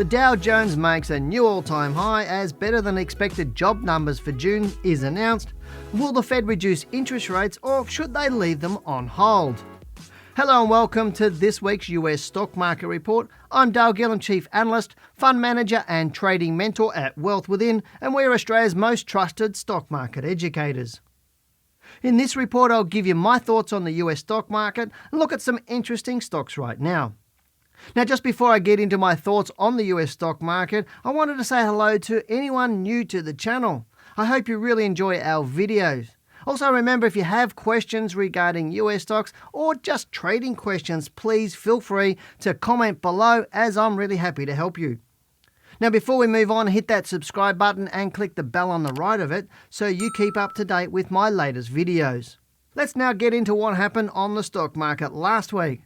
The Dow Jones makes a new all-time high as better than expected job numbers for June is announced. Will the Fed reduce interest rates or should they leave them on hold? Hello and welcome to this week's US Stock Market Report. I'm Dale Gillham, Chief Analyst, Fund Manager and Trading Mentor at Wealth Within, and we're Australia's most trusted stock market educators. In this report, I'll give you my thoughts on the US stock market and look at some interesting stocks right now. Now, just before I get into my thoughts on the US stock market, I wanted to say hello to anyone new to the channel. I hope you really enjoy our videos. Also, remember, if you have questions regarding US stocks or just trading questions, please feel free to comment below, as I'm really happy to help you. Now, before we move on, hit that subscribe button and click the bell on the right of it so you keep up to date with my latest videos. Let's now get into what happened on the stock market last week.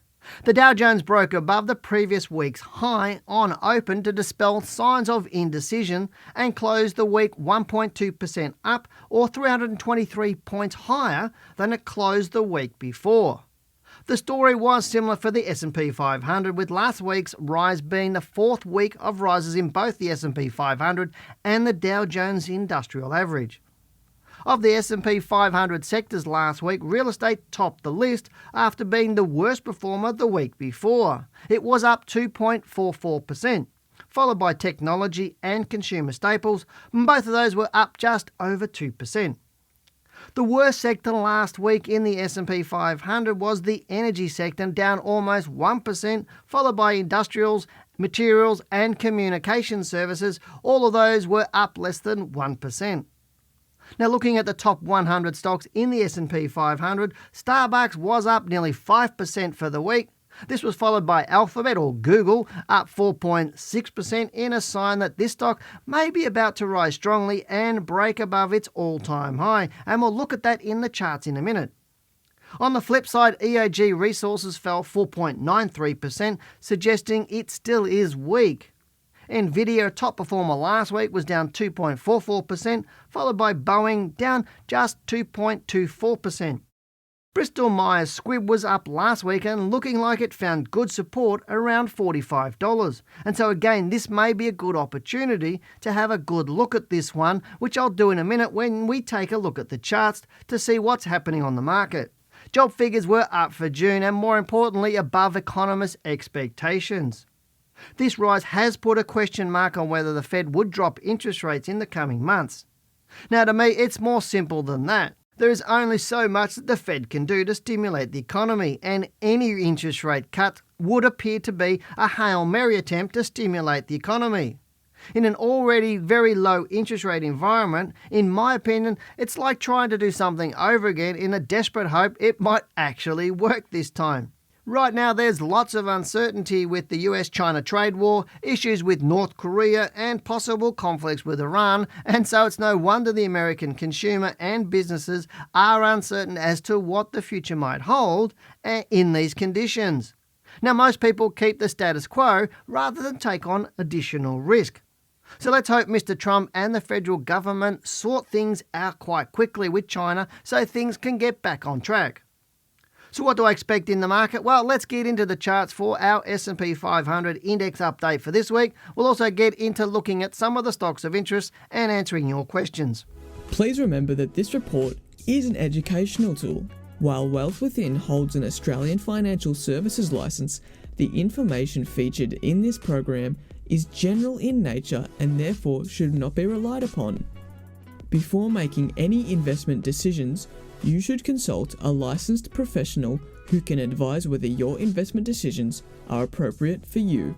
The Dow Jones broke above the previous week's high on open to dispel signs of indecision and closed the week 1.2% up, or 323 points higher than it closed the week before. The story was similar for the S&P 500, with last week's rise being the fourth week of rises in both the S&P 500 and the Dow Jones Industrial Average. Of the S&P 500 sectors last week, real estate topped the list after being the worst performer the week before. It was up 2.44%, followed by technology and consumer staples. Both of those were up just over 2%. The worst sector last week in the S&P 500 was the energy sector, down almost 1%, followed by industrials, materials and communication services. All of those were up less than 1%. Now, looking at the top 100 stocks in the S&P 500, Starbucks was up nearly 5% for the week. This was followed by Alphabet, or Google, up 4.6% in a sign that this stock may be about to rise strongly and break above its all-time high, and we'll look at that in the charts in a minute. On the flip side, EOG Resources fell 4.93%, suggesting it still is weak. Nvidia, a top performer last week, was down 2.44%, followed by Boeing, down just 2.24%. Bristol-Myers Squibb was up last week and looking like it found good support around $45. And so again, this may be a good opportunity to have a good look at this one, which I'll do in a minute when we take a look at the charts to see what's happening on the market. Job figures were up for June and, more importantly, above economists' expectations. This rise has put a question mark on whether the Fed would drop interest rates in the coming months. Now, to me, it's more simple than that. There is only so much that the Fed can do to stimulate the economy, and any interest rate cut would appear to be a Hail Mary attempt to stimulate the economy. In an already very low interest rate environment, in my opinion, it's like trying to do something over again in a desperate hope it might actually work this time. Right now, there's lots of uncertainty with the US-China trade war, issues with North Korea, and possible conflicts with Iran, and so it's no wonder the American consumer and businesses are uncertain as to what the future might hold in these conditions. Now, most people keep the status quo rather than take on additional risk. So let's hope Mr. Trump and the federal government sort things out quite quickly with China so things can get back on track. So what do I expect in the market? Well, let's get into the charts for our S&P 500 index update for this week. We'll also get into looking at some of the stocks of interest and answering your questions. Please remember that this report is an educational tool. While Wealth Within holds an Australian financial services licence, the information featured in this program is general in nature and therefore should not be relied upon. Before making any investment decisions, you should consult a licensed professional who can advise whether your investment decisions are appropriate for you.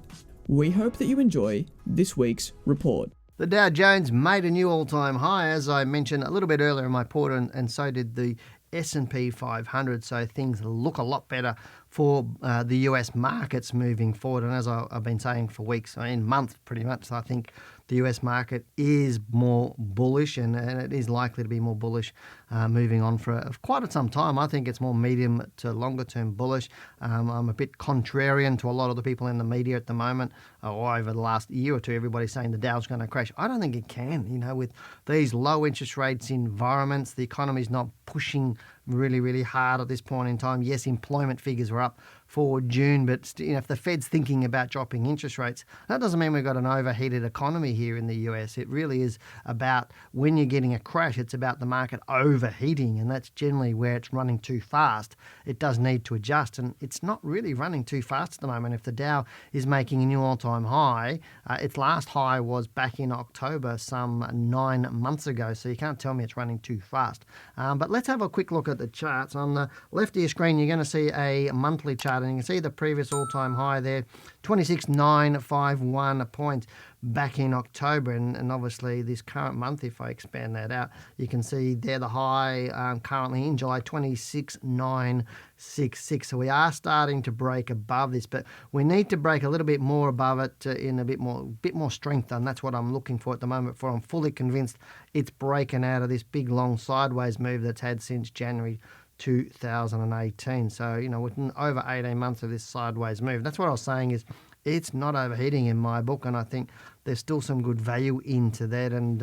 We hope that you enjoy this week's report. The Dow Jones made a new all-time high, as I mentioned a little bit earlier in my report, and so did the S&P 500, so things look a lot better for the US markets moving forward. And as I've been saying for weeks, months pretty much, I think the US market is more bullish and it is likely to be more bullish moving on for quite some time. I think it's more medium to longer term bullish. I'm a bit contrarian to a lot of the people in the media at the moment, or over the last year or two, everybody's saying the Dow's going to crash. I don't think it can. With these low interest rates environments, the economy's not pushing really, really hard at this point in time. Yes, employment figures were up for June, but if the Fed's thinking about dropping interest rates, that doesn't mean we've got an overheated economy here in the US. It really is about when you're getting a crash, it's about the market overheating, and that's generally where it's running too fast. It does need to adjust, and it's not really running too fast at the moment. If the Dow is making a new all-time high, its last high was back in October, some 9 months ago, so you can't tell me it's running too fast. But let's have a quick look at the charts. On the left of your screen, you're going to see a monthly chart, and you can see the previous all-time high there, 26,951 points back in October, and obviously this current month, if I expand that out, you can see there the high currently in July, 26,966. So we are starting to break above this, but we need to break a little bit more above it in a bit more strength, and that's what I'm looking for at the moment. For I'm fully convinced it's breaking out of this big long sideways move that's had since January 2018. So, within over 18 months of this sideways move, that's what I was saying is it's not overheating in my book, and I think there's still some good value into that. And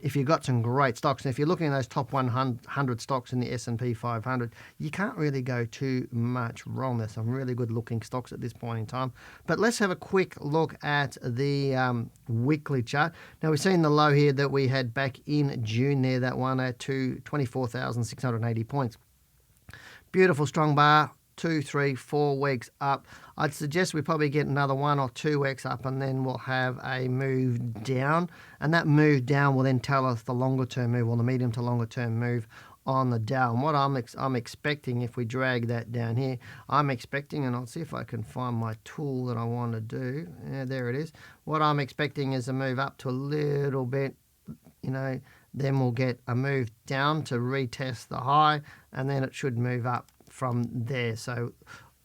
if you've got some great stocks, and if you're looking at those top 100 stocks in the S&P 500, you can't really go too much wrong. There's some really good looking stocks at this point in time. But let's have a quick look at the weekly chart. Now, we've seen the low here that we had back in June there, that one at 24,680 points. Beautiful strong bar. 2, 3, 4 weeks up. I'd suggest we probably get another 1 or 2 weeks up, and then we'll have a move down, and that move down will then tell us the longer term move, or the medium to longer term move on the Dow. And what I'm expecting, if we drag that down here, I'm expecting, and I'll see if I can find my tool that I want to do. Yeah, there it is. What I'm expecting is a move up to a little bit, then we'll get a move down to retest the high, and then it should move up from there. So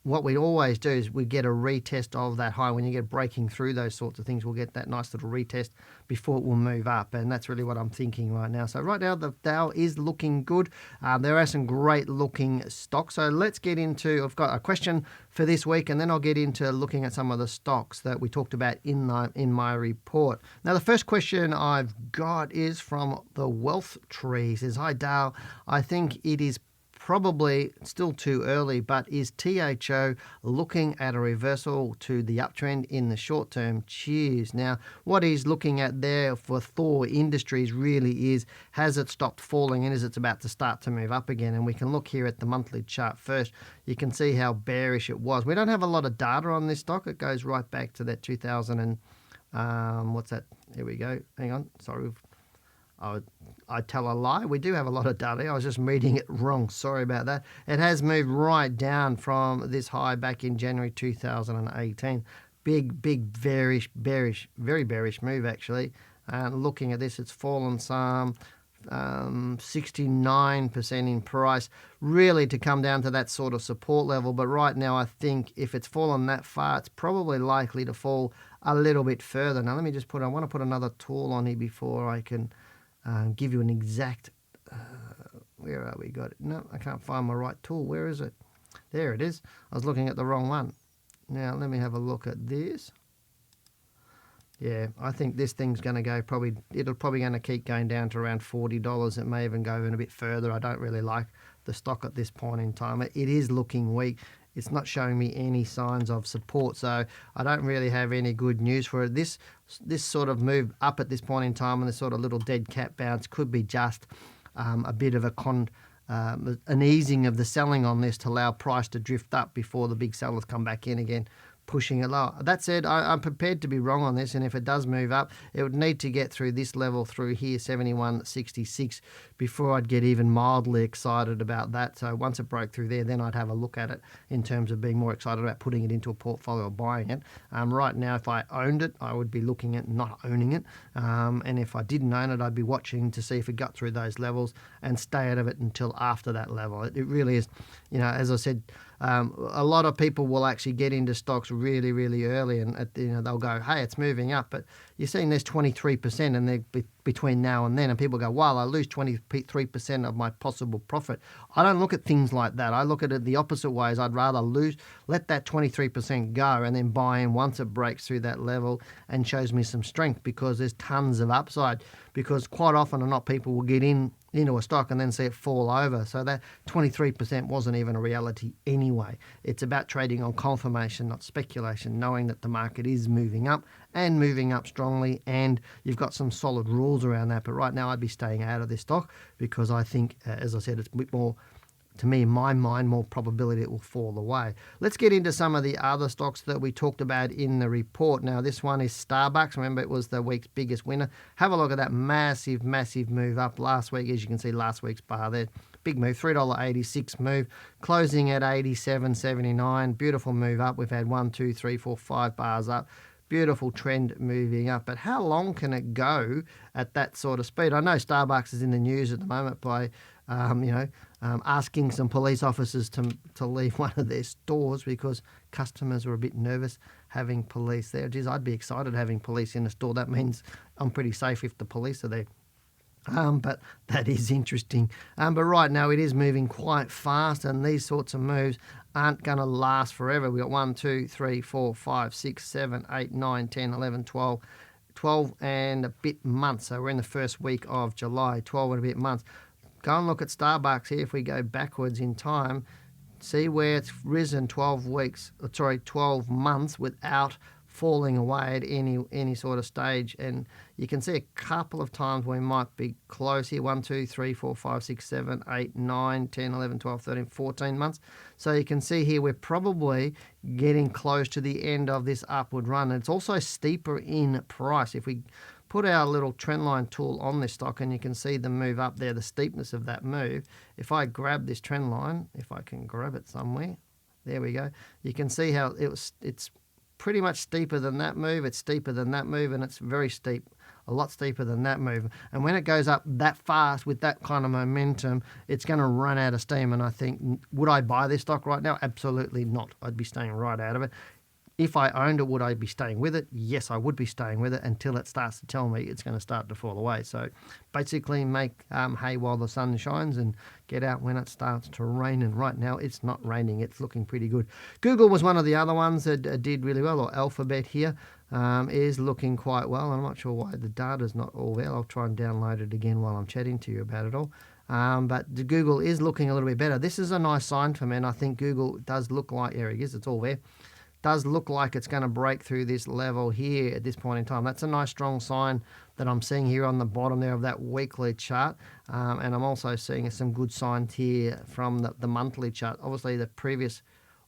what we always do is we get a retest of that high. When you get breaking through those sorts of things, we'll get that nice little retest before it will move up, and that's really what I'm thinking right now. So right now the Dow is looking good. There are some great looking stocks. So let's get into, I've got a question for this week, and then I'll get into looking at some of the stocks that we talked about in my report. Now the first question I've got is from the Wealth Tree. It says, "Hi Dow, I think it is probably still too early, but is THO looking at a reversal to the uptrend in the short term? Cheers." Now, what he's looking at there for Thor Industries really is, has it stopped falling, and is it about to start to move up again? And we can look here at the monthly chart first. You can see how bearish it was. We don't have a lot of data on this stock. It goes right back to that 2000 and, what's that? Here we go. Hang on. Sorry, I tell a lie. We do have a lot of data. I was just reading it wrong. Sorry about that. It has moved right down from this high back in January 2018. Big, very bearish move actually. Looking at this, it's fallen some 69% in price, really to come down to that sort of support level. But right now, I think if it's fallen that far, it's probably likely to fall a little bit further. Now, let me just I want to put another tool on here before I can give you an exact, where are we? Got it? No, I can't find my right tool. Where is it? There it is. I was looking at the wrong one. Now, let me have a look at this. Yeah, I think this thing's going to go it'll probably going to keep going down to around $40. It may even go even a bit further. I don't really like the stock at this point in time. It is looking weak. It's not showing me any signs of support, so I don't really have any good news for it. This sort of move up at this point in time, and this sort of little dead cat bounce could be just a bit of an easing of the selling on this to allow price to drift up before the big sellers come back in again, pushing it lower. That said, I'm prepared to be wrong on this, and if it does move up, it would need to get through this level through here, 71.66, before I'd get even mildly excited about that. So once it broke through there, then I'd have a look at it in terms of being more excited about putting it into a portfolio or buying it. Right now, if I owned it, I would be looking at not owning it. And if I didn't own it, I'd be watching to see if it got through those levels and stay out of it until after that level. It really is, as I said, a lot of people will actually get into stocks really, really early, and they'll go, "Hey, it's moving up," but you're seeing there's 23%, and they're between now and then, and people go, "Well, I lose 23% of my possible profit." I don't look at things like that. I look at it the opposite ways. I'd rather let that 23% go, and then buy in once it breaks through that level and shows me some strength, because there's tons of upside. Because quite often or not, people will get in into a stock and then see it fall over. So that 23% wasn't even a reality anyway. It's about trading on confirmation, not speculation, knowing that the market is moving up and moving up strongly, and you've got some solid rules around that. But right now I'd be staying out of this stock because I think, as I said, it's a bit more, to me, in my mind, more probability it will fall away. Let's get into some of the other stocks that we talked about in the report. Now, this one is Starbucks. Remember, it was the week's biggest winner. Have a look at that massive, massive move up last week. As you can see, last week's bar there. Big move, $3.86 move, closing at 87.79. Beautiful move up. We've had 1, 2, 3, 4, 5 bars up. Beautiful trend moving up. But how long can it go at that sort of speed? I know Starbucks is in the news at the moment by asking some police officers to leave one of their stores because customers were a bit nervous having police there. Geez, I'd be excited having police in a store. That means I'm pretty safe if the police are there. But that is interesting. But right now it is moving quite fast, and these sorts of moves aren't going to last forever. We've got 1, 2, 3, 4, 5, 6, 7, 8, 9, 10, 11, 12 and a bit months. So we're in the first week of July, 12 and a bit months. Go and look at Starbucks here. If we go backwards in time, see where it's risen 12 months without falling away at any sort of stage. And you can see a couple of times we might be close here. 1, 2, 3, 4, 5, 6, 7, 8, 9, 10, 11, 12, 13, 14 months. So you can see here we're probably getting close to the end of this upward run. And it's also steeper in price. If we put our little trendline tool on this stock, and you can see the move up there, the steepness of that move. If I grab this trend line, if I can grab it somewhere, there we go. You can see how it's pretty much steeper than that move. It's steeper than that move, and it's very steep, a lot steeper than that move. And when it goes up that fast with that kind of momentum, it's going to run out of steam. And I think, would I buy this stock right now? Absolutely not. I'd be staying right out of it. If I owned it, would I be staying with it? Yes, I would be staying with it until it starts to tell me it's going to start to fall away. So basically make hay while the sun shines and get out when it starts to rain. And right now it's not raining. It's looking pretty good. Google was one of the other ones that did really well, or Alphabet here is looking quite well. I'm not sure why the data's not all there. I'll try and download it again while I'm chatting to you about it all. But Google is looking a little bit better. This is a nice sign for me, and I think Google does look like, here it is, it's all there. Does look like it's going to break through this level here at this point in time. That's a nice strong sign that I'm seeing here on the bottom there of that weekly chart. And I'm also seeing some good signs here from the monthly chart. Obviously, the previous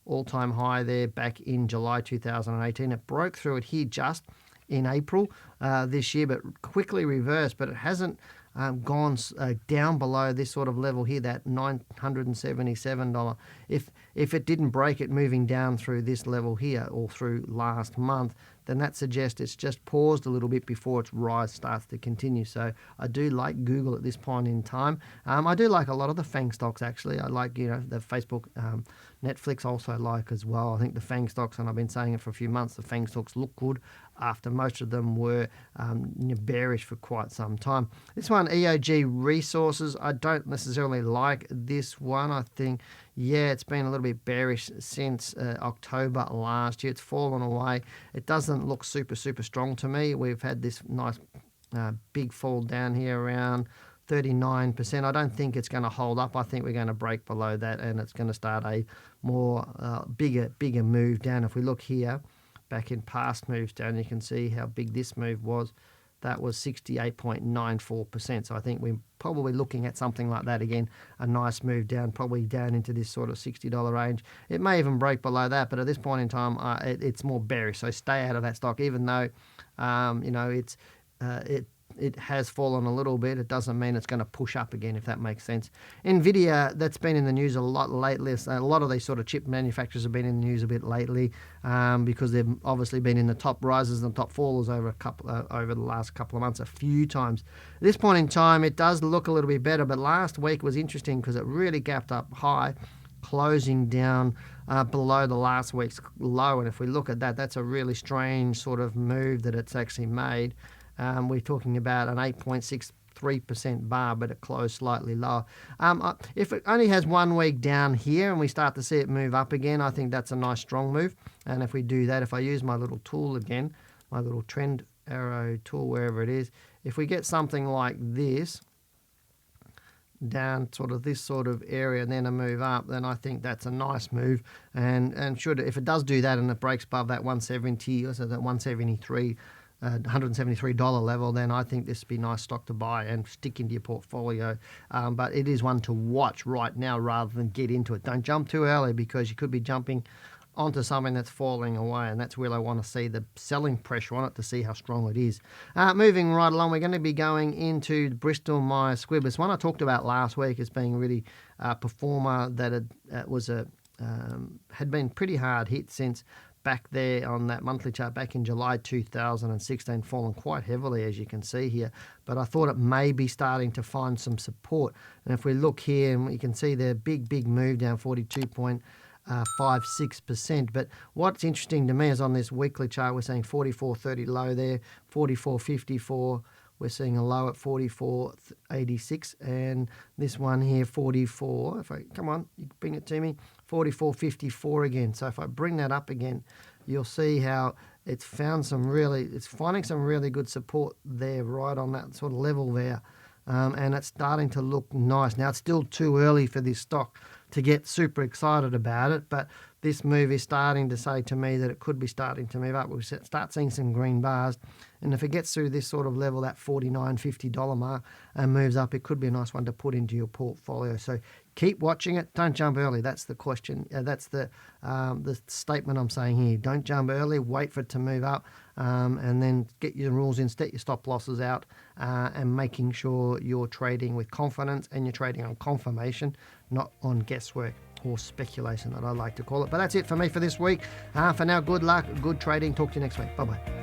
all-time high there back in July 2018, it broke through it here just in April this year, but quickly reversed. But it hasn't gone down below this sort of level here, that $977. If it didn't break it moving down through this level here or through last month, then that suggests it's just paused a little bit before its rise starts to continue. So I do like Google at this point in time. I do like a lot of the FANG stocks, actually. I like, the Facebook, Netflix also like as well. I think the FANG stocks, and I've been saying it for a few months, the FANG stocks look good after most of them were bearish for quite some time. This one, EOG Resources, I don't necessarily like this one. I think, it's been a little bit bearish since October last year. It's fallen away. It doesn't look super, super strong to me. We've had this nice big fall down here around 39%. I don't think it's going to hold up. I think we're going to break below that, and it's going to start a more bigger move down. If we look here, back in past moves down, you can see how big this move was. That was 68.94%. So I think we're probably looking at something like that again, a nice move down, probably down into this sort of $60 range. It may even break below that, but at this point in time, it's more bearish. So stay out of that stock, even though, it has fallen a little bit. It doesn't mean it's going to push up again, if that makes sense. Nvidia, that's been in the news a lot lately. A lot of these sort of chip manufacturers have been in the news a bit lately because they've obviously been in the top rises and top fallers over the last couple of months a few times. At this point in time, it does look a little bit better, but last week was interesting because it really gapped up high, closing down below the last week's low. And if we look at that, that's a really strange sort of move that it's actually made. We're talking about an 8.63% bar, but it closed slightly lower. If it only has 1 week down here and we start to see it move up again, I think that's a nice strong move. And if we do that, if I use my little tool again, my little trend arrow tool, wherever it is, if we get something like this, down sort of this sort of area and then a move up, then I think that's a nice move. And if it does do that and it breaks above that 170 or so that 173 $173 level, then I think this would be a nice stock to buy and stick into your portfolio. But it is one to watch right now rather than get into it. Don't jump too early because you could be jumping onto something that's falling away, and that's where I want to see the selling pressure on it to see how strong it is. Moving right along, we're going to be going into Bristol-Myers Squibb. It's one I talked about last week as being really a performer that had been pretty hard hit since back there on that monthly chart back in July 2016, fallen quite heavily, as you can see here. But I thought it may be starting to find some support. And if we look here, and you can see the big move down 42.56%. But what's interesting to me is on this weekly chart, we're seeing 44.30 low there, 44.54. We're seeing a low at 44.86, and this one here, 44. If I come on, you bring it to me, 44.54 again. So if I bring that up again, you'll see how it's finding some really good support there, right on that sort of level there, and it's starting to look nice. Now it's still too early for this stock to get super excited about it, but this move is starting to say to me that it could be starting to move up. We'll start seeing some green bars, and if it gets through this sort of level, that $49, $50 mark, and moves up, it could be a nice one to put into your portfolio. So keep watching it. Don't jump early. That's the question. That's the statement I'm saying here. Don't jump early. Wait for it to move up, and then get your rules in, set your stop losses out, and making sure you're trading with confidence and you're trading on confirmation, not on guesswork or speculation, that I like to call it. But that's it for me for this week. For now, good luck, good trading. Talk to you next week. Bye-bye.